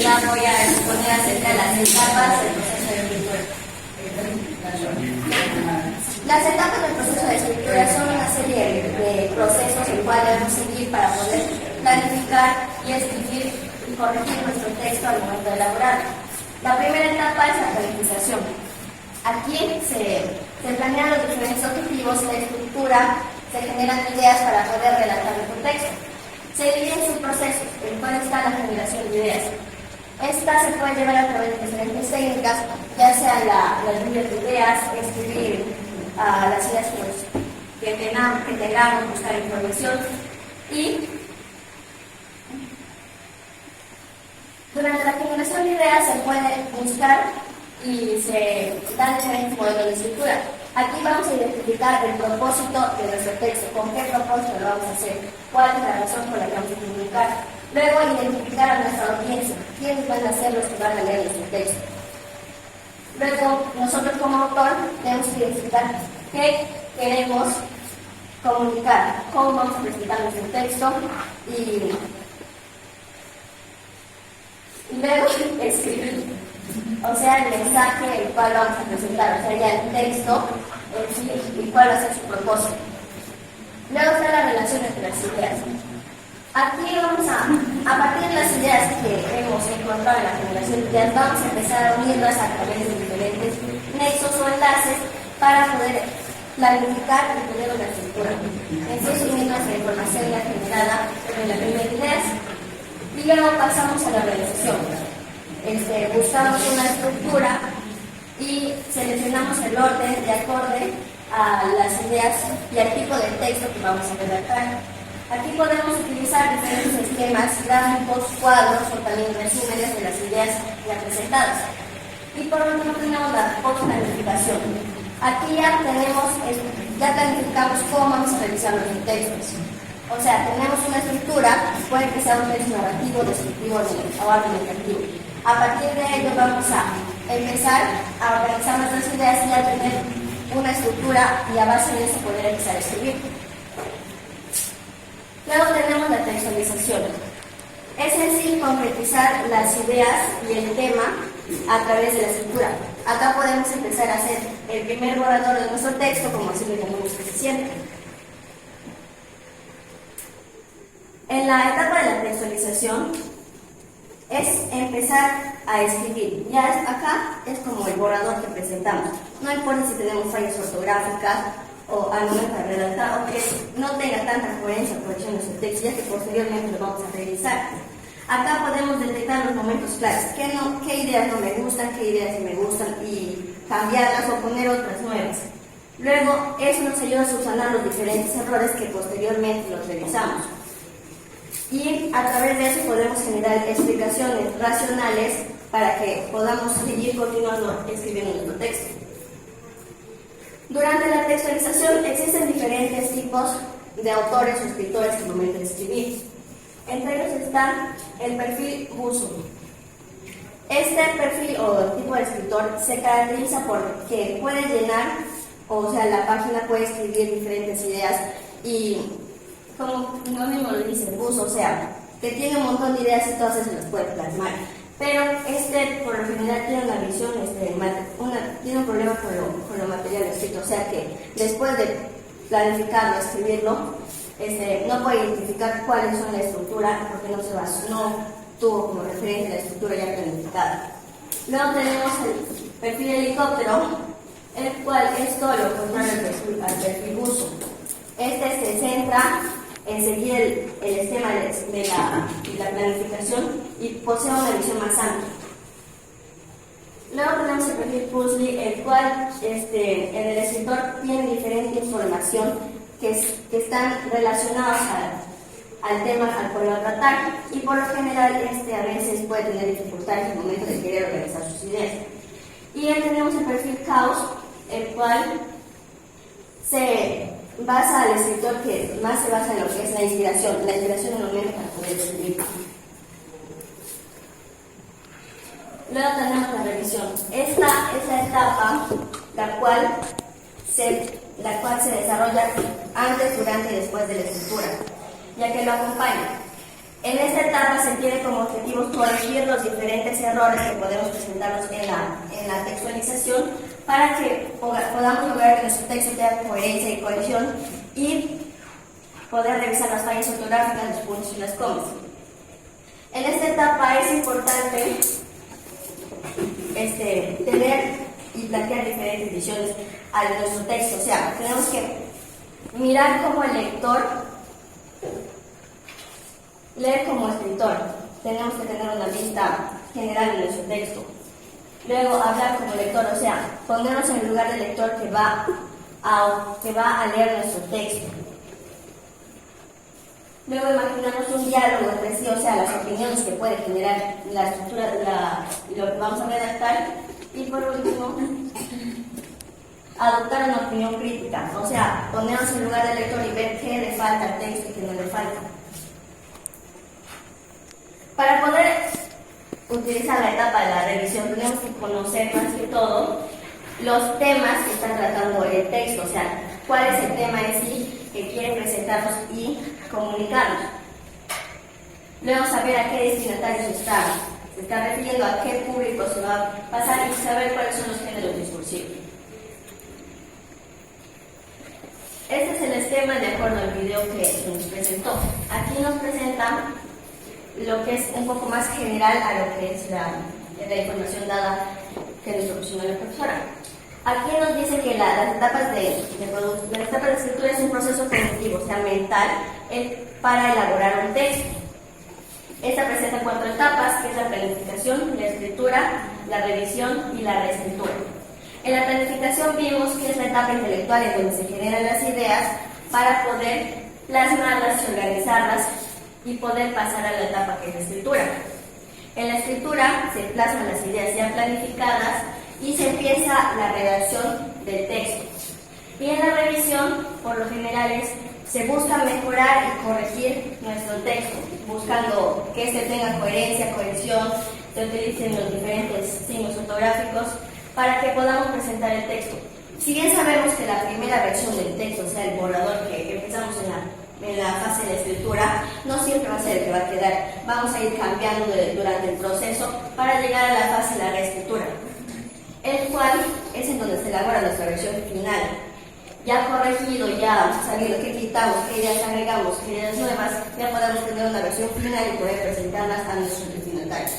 ya voy a exponer acerca de las etapas del proceso de escritura. Las etapas del proceso de escritura son una serie de procesos el cual debemos seguir para poder planificar y escribir y corregir nuestro texto al momento de elaborar. La primera etapa es la planificación. Aquí se planean los diferentes objetivos, la estructura, se generan ideas para poder redactar nuestro texto. Se dividen sus procesos, en cuál está la generación de ideas. Esta se puede llevar a través de diferentes técnicas, ya sea la lluvia de ideas, escribir las ideas que tengamos, buscar información. Y durante la generación de ideas se puede buscar y se dan diferentes modelos de escritura. Aquí vamos a identificar el propósito de nuestro texto, con qué propósito lo vamos a hacer, cuál es la razón por la que vamos a comunicar. Luego identificar a nuestra audiencia, quiénes van a ser los que van a leer nuestro texto. Luego nosotros como autor tenemos que identificar qué queremos comunicar, cómo vamos a presentar nuestro texto y luego escribir. O sea, el mensaje el cual vamos a presentar, o sea, ya el texto en sí y cuál va a ser su propósito. Luego está la relación entre las ideas. Aquí vamos a partir de las ideas que hemos encontrado en la generación de ideas, vamos a empezar a unirlas a través de diferentes nexos o enlaces para poder planificar y tener una estructura. En sí, unir nuestra información ya generada en la primera ideas. Y luego pasamos a la realización. Buscamos una estructura y seleccionamos el orden de acorde a las ideas y al tipo de texto que vamos a redactar. Aquí podemos utilizar diferentes esquemas, gráficos, cuadros o también resúmenes de las ideas ya presentadas. Y por último tenemos la post-planificación. Aquí ya planificamos cómo vamos a realizar nuestros textos. O sea, tenemos una estructura, puede que sea un texto narrativo, descriptivo o argumentativo. A partir de ello vamos a empezar a organizar nuestras ideas y a tener una estructura y a base de eso poder empezar a escribir. Luego tenemos la textualización. Es en sí concretizar las ideas y el tema a través de la estructura. Acá podemos empezar a hacer el primer borrador de nuestro texto, como así lo llamamos que se siente. En la etapa de la textualización es empezar a escribir. Acá es como el borrador que presentamos. No importa si tenemos fallas ortográficas o al momento de redactar o que no tenga tanta coherencia por ejemplo en nuestro texto, ya que posteriormente lo vamos a revisar. Acá podemos detectar los momentos claves, qué ideas no me gustan, qué ideas sí me gustan y cambiarlas o poner otras nuevas. Luego, eso nos ayuda a subsanar los diferentes errores que posteriormente los revisamos. Y a través de eso podemos generar explicaciones racionales para que podamos seguir continuando escribiendo nuestro texto. Durante la textualización existen diferentes tipos de autores o escritores al momento de escribir. Entre ellos está el perfil buzo. Este perfil o tipo de escritor se caracteriza por que puede llenar, o sea, la página puede escribir diferentes ideas y, como no mismo lo dice, el buzo, o sea, que tiene un montón de ideas y todas se las puede plasmar. Pero por lo general tiene una visión, tiene un problema con lo material escrito, o sea que después de planificarlo, escribirlo, no puede identificar cuáles son la estructura porque no tuvo como referencia la estructura ya planificada. Luego tenemos el perfil helicóptero, el cual es todo lo contrario al perfil buzo. Se centra en seguir el esquema de la planificación y posee una visión más amplia. Luego tenemos el perfil puzzle, el cual en el escritor tiene diferente información que están relacionados al tema al cual va a tratar y por lo general a veces puede tener dificultades en el momento de querer organizar sus ideas. Y tenemos el perfil caos, el cual se basa al escritor que más se basa en lo que es la inspiración en el momento para poder escribir. Luego tenemos la revisión. Esta es la etapa la cual se desarrolla antes, durante y después de la escritura, ya que lo acompaña. En esta etapa se tiene como objetivo corregir los diferentes errores que podemos presentarnos en la textualización para que podamos lograr que nuestro texto tenga coherencia y cohesión y poder revisar las fallas ortográficas, los puntos y las comas. En esta etapa es importante tener y plantear diferentes visiones a nuestro texto. O sea, tenemos que mirar como el lector, leer como escritor. Tenemos que tener una vista general de nuestro texto. Luego, hablar como lector, o sea, ponernos en el lugar del lector que va a leer nuestro texto. Luego, imaginarnos un diálogo entre sí, o sea, las opiniones que puede generar la estructura de lo que vamos a redactar. Y por último, adoptar una opinión crítica, o sea, ponernos en el lugar del lector y ver qué le falta al texto y qué no le falta. Para poder utilizar la etapa de la revisión, tenemos que conocer más que todo los temas que está tratando el texto, o sea, cuál es el tema en sí que quiere presentarnos y comunicarnos. Luego, saber a qué destinatario se está refiriendo, a qué público se va a pasar y saber cuáles son los géneros discursivos. Este es el esquema de acuerdo al video que se nos presentó. Aquí nos presenta lo que es un poco más general a lo que es la información dada que nos proporcionó la profesora. Aquí nos dice que las etapas de escritura es un proceso cognitivo, o sea, mental, para elaborar un texto. Esta presenta 4 etapas, que es la planificación, la escritura, la revisión y la reescritura. En la planificación vimos que es la etapa intelectual en donde se generan las ideas para poder plasmarlas y organizarlas y poder pasar a la etapa que es la escritura. En la escritura se plasman las ideas ya planificadas y se empieza la redacción del texto. Y en la revisión, por lo general, se busca mejorar y corregir nuestro texto, buscando que este tenga coherencia, cohesión, se utilicen los diferentes signos ortográficos para que podamos presentar el texto. Si bien sabemos que la primera versión del texto, o sea, el borrador que empezamos en la fase de escritura, no siempre va a ser el que va a quedar. Vamos a ir cambiando durante el proceso para llegar a la fase de la reescritura, el cual es en donde se elabora nuestra versión final. Ya corregido, ya sabiendo qué quitamos, qué ideas agregamos, qué ideas nuevas, ya podemos tener una versión final y poder presentarlas a nuestros destinatarios.